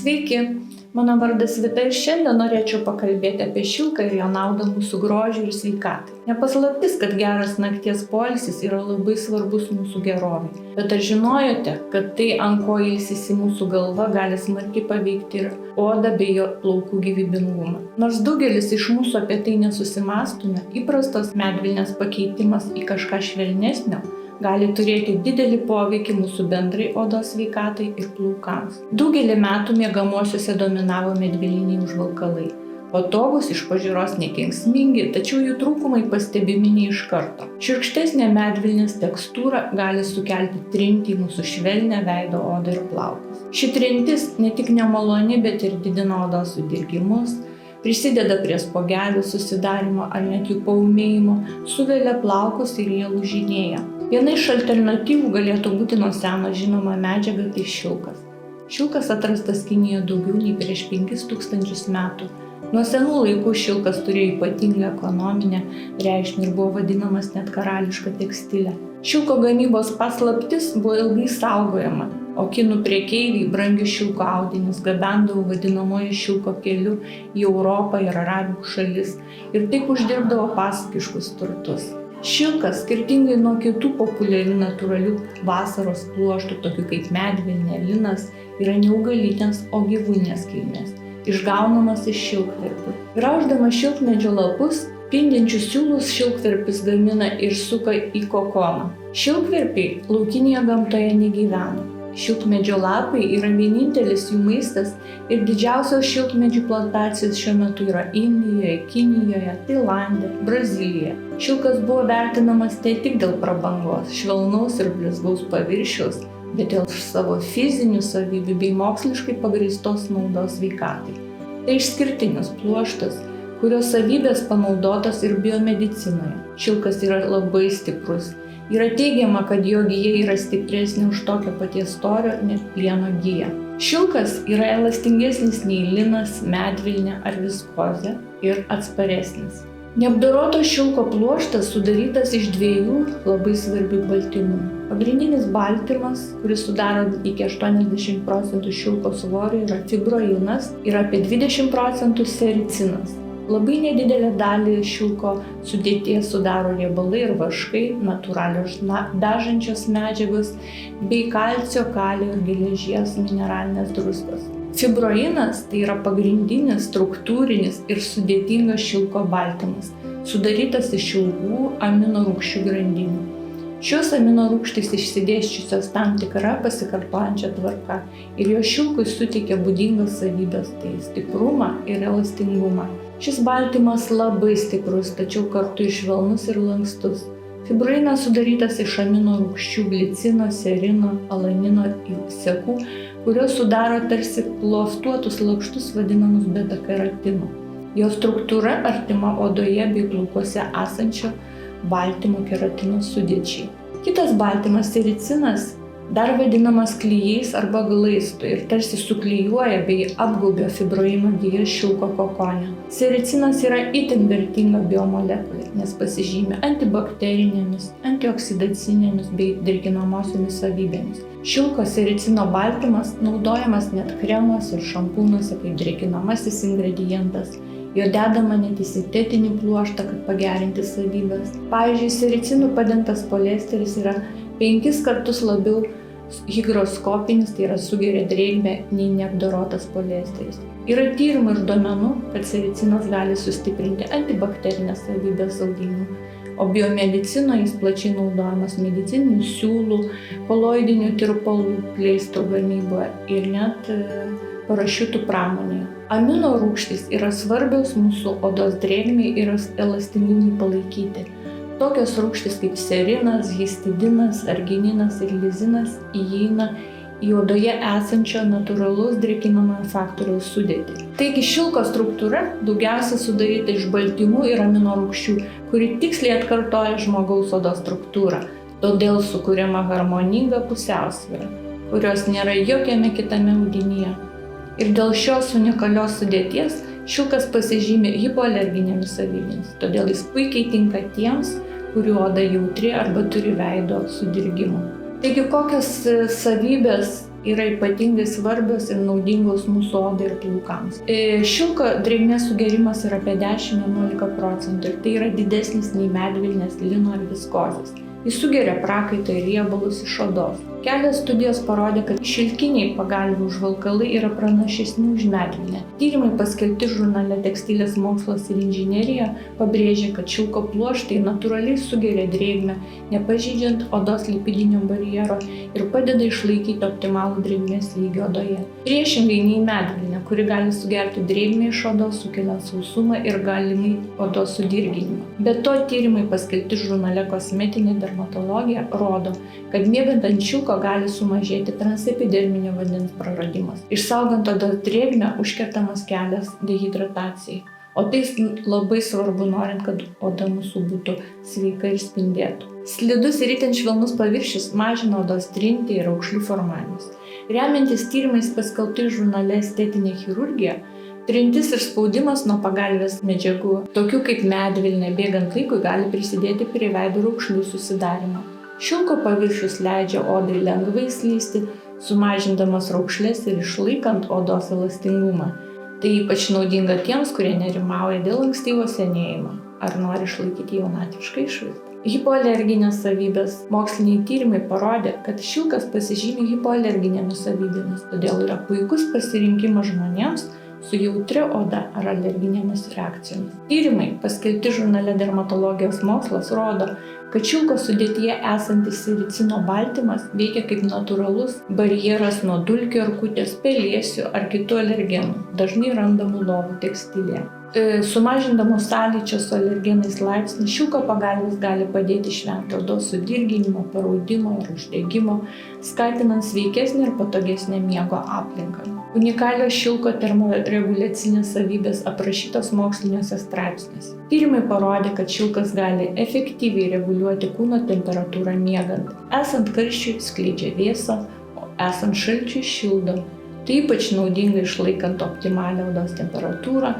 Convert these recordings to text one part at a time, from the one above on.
Sveiki, mano vardas Vita ir šiandien norėčiau pakalbėti apie šilką ir jo naudą mūsų grožiui ir sveikatai. Nepaslaptis, kad geras nakties poilsis yra labai svarbus mūsų gerovai. Bet ar žinojote, kad tai, ant ko ilsisi mūsų galva, gali smarkiai paveikti ir odą bei jo plaukų gyvybingumą? Nors daugelis iš mūsų apie tai nesusimastume, įprastos medvilnės pakeitimas į kažką švelnesnio gali turėti didelį poveikį mūsų bendrai odos sveikatai ir plaukams. Daugelį metų miegamuosiuose dominavo medvilniniai užvalkalai. Patogūs, iš pažiūros nekenksmingi, tačiau jų trūkumai pastebimi ne iš karto. Šiurkštesnė medvilnės tekstūra gali sukelti trintį į mūsų švelnią veido odą ir plaukus. Ši trintis ne tik nemaloni, bet ir didina odos sudirgimus, prisideda prie spogelių susidarimo ar net jų paūmėjimo, suvelia plaukus ir jie lūžinėja. Viena iš alternatyvų galėtų būti nuo seno žinoma medžiaga, tai šilkas. Šilkas atrastas Kinijoje daugiau nei prieš 5000 metų. Nuo senų laikų šilkas turėjo ypatingą ekonominę reikšmę ir buvo vadinamas net karališka tekstilė. Šilko gamybos paslaptis buvo ilgai saugojama, o kinų prekeiviai brangius šilko audinius gabendavo vadinamojo šilko keliu į Europą ir Arabų šalis ir taip uždirbdavo pasakiškus turtus. Šilkas, skirtingai nuo kitų populiarių natūralių vasaros pluoštų, tokių kaip medvilnė, linas, yra ne augalinės, o gyvūninės kilmės, išgaunamas iš šilkverpių. Grauždamas šilkmedžio lapus, spindinčius siūlus šilkverpis gamina ir suka į kokoną. Šilkverpiai laukinėje gamtoje negyvena. Šilkmedžio lapai yra vienintelis jų maistas ir didžiausios šilkmedžių plantacijos šiuo metu yra Indijoje, Kinijoje, Tailande, Brazilijoje. Šilkas buvo vertinamas ne tik dėl prabangos, švelnaus ir blizgaus paviršiaus, bet dėl savo fizinių savybių bei moksliškai pagrįstos naudos sveikatai. Tai išskirtinis pluoštas, kurio savybės panaudotos ir biomedicinoje. Šilkas yra labai stiprus. Yra teigiama, kad jo gija yra stipresnė už tokio paties storio net plieno giją. Šilkas yra elastingesnis nei linas, medvilnė ar viskozė ir atsparesnis. Neapdoroto šilko pluoštas sudarytas iš dviejų labai svarbių baltymų. Pagrindinis baltymas, kuris sudaro iki 80% šilko svorio, yra fibroinas ir apie 20% sericinas. Labai nedidelę dalį šilko sudėties sudaro riebalai ir vaškai, natūralios dažančios medžiagos bei kalcio, kalio ir geležies mineralinės druskos. Fibroinas tai yra pagrindinis, struktūrinis ir sudėtingas šilko baltymas, sudarytas iš ilgų amino rūgščių grandinių. Šios amino rūgštys išsidėsčiusios tam tikrą pasikartojančią tvarką ir jo šilkui suteikia būdingas savybės, tai stiprumą ir elastingumą. Šis baltymas labai stiprus, tačiau kartu švelnus ir lankstus. Fibroinas sudarytas iš amino rūgščių glicino, serino, alanino ir sekų, kurios sudaro tarsi klostuotus lakštus vadinamus beta-karotinu. Jo struktūra artima odoje bei plaukuose esančio baltymo keratino sudėčiai. Kitas baltymas, sericinas, dar vadinamas klijais arba glaistu ir tarsi suklijuoja bei apgaubia fibroino giją šilko kokone. Sericinas yra itin vertinga biomolekulė, nes pasižymi antibakterinėmis, antioksidacinėmis bei drėkinamosiomis savybėmis. Šilko sericino baltymas naudojamas net kremuose ir šampūnuose kaip drėkinamasis ingredientas. Jo dedama net į sintetinį pluoštą, kad pagerinti savybės. Pavyzdžiui, sericinų padengtas poliesteris yra 5 kartus labiau higroskopinis, tai yra sugeria drėgmę, nei neapdorotas poliesteris. Yra tyrimų ir duomenų, kad sericinas gali sustiprinti antibakterinės savybės audinių, o biomedicinoje jis plačiai naudojamas medicininių siūlų, koloidinių tirpalų, pleistrų gamyboje ir net parašiutų pramonėje. Amino rūgštys yra svarbios mūsų odos drėgmei ir elastingumui palaikyti. Tokios rūgštys kaip serinas, histidinas, argininas ir lizinas įeina į odoje esančio natūralaus drėkinamojo faktoriaus sudėtį. Taigi šilko struktūra daugiausia sudaryta iš baltymų ir amino rūgščių, kuri tiksliai atkartoja žmogaus odos struktūrą, todėl sukuriama harmoninga pusiausvyra, kurios nėra jokiame kitame audinyje. Ir dėl šios unikalios sudėties šilkas pasižymi hipoalerginėmis savybėmis, todėl jis puikiai tinka tiems, kurių oda jautri arba turi veido sudirgimų. Taigi kokios savybės yra ypatingai svarbios ir naudingos mūsų odai ir plaukams. Šilko drėgmės sugerimas yra apie 10–11 procentų ir tai yra didesnis nei medvilnės, lino ar viskozės. Jis sugeria prakaitą ir riebalus iš odos. Kelios studijos parodė, kad šilkiniai pagalvių užvalkalai yra pranašesni už medvilnę. Tyrimai paskelbti žurnale Tekstilės mokslas ir inžinerija pabrėžia, kad šilko pluoštai natūraliai sugeria drėgmę, nepažeidžiant odos lipidinio barjero ir padeda išlaikyti optimalų drėgmės lygį odoje. Priešingai nei medvilnė, kuri gali sugerti drėgmę iš odos, sukeliant sausumą ir galimai odos sudirginimą. Be to, tyrimai paskelbti žurnale Kosmetinė dermatologija rodo, kad miegant ant šilko gali sumažėti transepiderminio vandens praradimas. Išsaugant odos drėgmę užkertamas kelias dehidratacijai. O tai labai svarbu, norint, kad oda mūsų būtų sveika ir spindėtų. Slidus ir itin švelnus paviršius mažina odos trintį ir raukšlių formavimus. Remiantis tyrimais paskelbti žurnale Estetinė chirurgija, trintis ir spaudimas nuo pagalvės medžiagų, tokių kaip medvilnė, bėgant laikui gali prisidėti prie veido raukšlių susidarimo. Šilko paviršius leidžia odai lengvai slysti, sumažindamas raukšles ir išlaikant odos elastingumą. Tai ypač naudinga tiems, kurie nerimauja dėl ankstyvo senėjimo ar nori išlaikyti jaunatvišką išvaizdą. Hipoalerginės savybės. Moksliniai tyrimai parodė, kad šilkas pasižymi hipoalerginėmis savybėmis, todėl yra puikus pasirinkimas žmonėms su jautria oda ar alerginėmis reakcijomis. Tyrimai, paskelbti žurnale Dermatologijos mokslas, rodo, kad šilko sudėtyje esantis sericino baltymas veikia kaip natūralus barjeras nuo dulkių, erkutės, pelėsių ar kitų alergenų, dažnai randamų lovų tekstilėje. Sumažindamos sąlyčio su alergenais laipsnį, šilko pagalvės gali padėti išvengti odos sudirginimo, paraudimo ir uždegimo, skatinant sveikesnį ir patogesnę miego aplinką. Unikalios šilko termoreguliacinės savybės aprašytos moksliniuose straipsniuose. Tyrimai parodė, kad šilkas gali efektyviai reguliuoti kūno temperatūrą miegant. Esant karščiui skleidžia vėsą, o esant šalčiui šildo. Tai ypač naudinga išlaikant optimalią odos temperatūrą,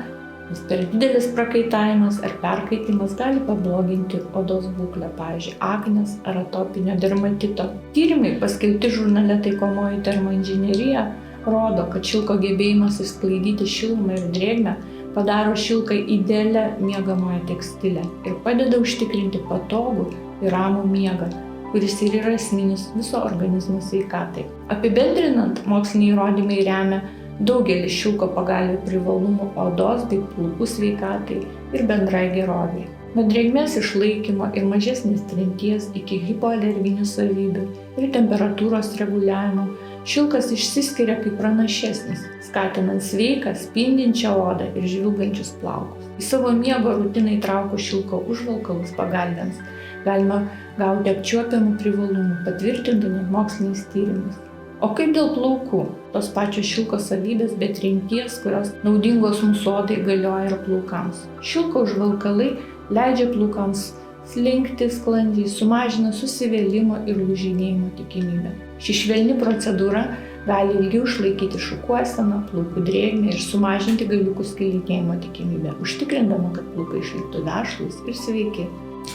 nes per didelis prakaitavimas ar perkaitimas gali pabloginti odos būklę, pavyzdžiui, aknės ar atopinio dermatito. Tyrimai paskelbti žurnale Taikomoji termoinžinerija rodo, kad šilko gebėjimas išsklaidyti šilumą ir drėgmę padaro šilką idealią miegamąją tekstilę ir padeda užtikrinti patogų ir ramų miegą, kuris ir yra esminis viso organizmo sveikatai. Apibendrinant, moksliniai įrodymai remia daugelį šilko pagalvių privalumų odos bei plaukų sveikatai ir bendrai gerovei. Nuo drėgmės išlaikymo ir mažesnės trinties iki hipoalerginių savybių ir temperatūros reguliavimo, šilkas išsiskiria kaip pranašesnis, skatinant sveiką, spindinčią odą ir žvilgančius plaukus. Į savo miego rutiną įtraukus šilko užvalkalus pagalvėms galima gauti apčiuopiamų privalumų, patvirtintų net moksliniais tyrimais. O kaip dėl plaukų? Tos pačios šilko savybės, bet trinties, kurios naudingos mūsų odai, galioja ir plaukams. Šilko užvalkalai leidžia plaukams slinkti sklandžiai, sumažina susivėlimo ir lūžinėjimo tikimybę. Ši švelni procedūra gali ilgiau išlaikyti šukuoseną, plaukų drėgmę ir sumažinti galiukų skilinėjimo tikimybę, užtikrindama, kad plaukai išliktų vešlūs ir sveiki.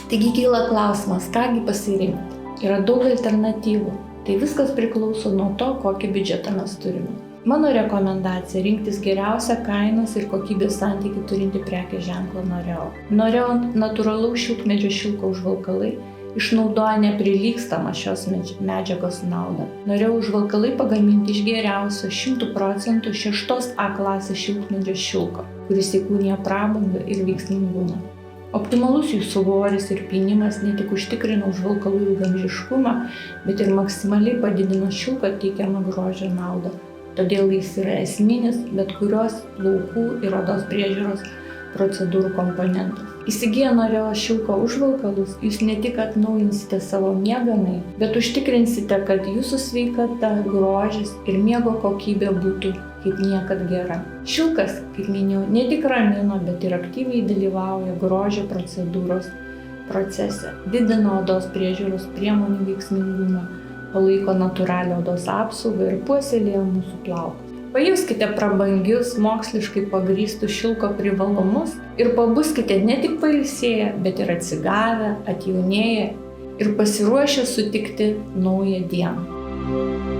Taigi kyla klausimas, kągi pasirinkti? Yra daug alternatyvų. Tai viskas priklauso nuo to, kokį biudžetą mes turime. Mano rekomendacija rinktis geriausią kainos ir kokybės santykį turinti prekės ženklą Noreo. Noreo natūralaus šilkmedžio šilko užvalkalai išnaudoja neprilygstamą šios medžiagos naudą. Noreo užvalkalai pagaminti iš geriausio 100% 6A klasės šilkmedžio šilko, kuris įkūnija prabangą ir veiksmingumą. Optimalus jų svoris ir pynimas ne tik užtikrina užvalkalų ilgaamžiškumą, bet ir maksimaliai padidina šilko teikiamą grožio naudą. Todėl jis yra esminis bet kurios plaukų ir odos priežiūros procedūrų komponentas. Įsigiję Noreo šilko užvalkalus, jūs ne tik atnaujinsite savo miegamąjį, bet užtikrinsite, kad jūsų sveikata, grožis ir miego kokybė būtų kaip niekad gera. Šilkas, kaip minėjau, ne tik ramina, bet ir aktyviai dalyvauja grožio procedūros procese, didina odos priežiūros priemonių veiksmingumą, palaiko natūralią odos apsaugą ir puoselėja mūsų plaukus. Pajuskite prabangius, moksliškai pagrįstus šilko privalumus ir pabuskite ne tik pailsėję, bet ir atsigavę, atjaunėję ir pasiruošę sutikti naują dieną.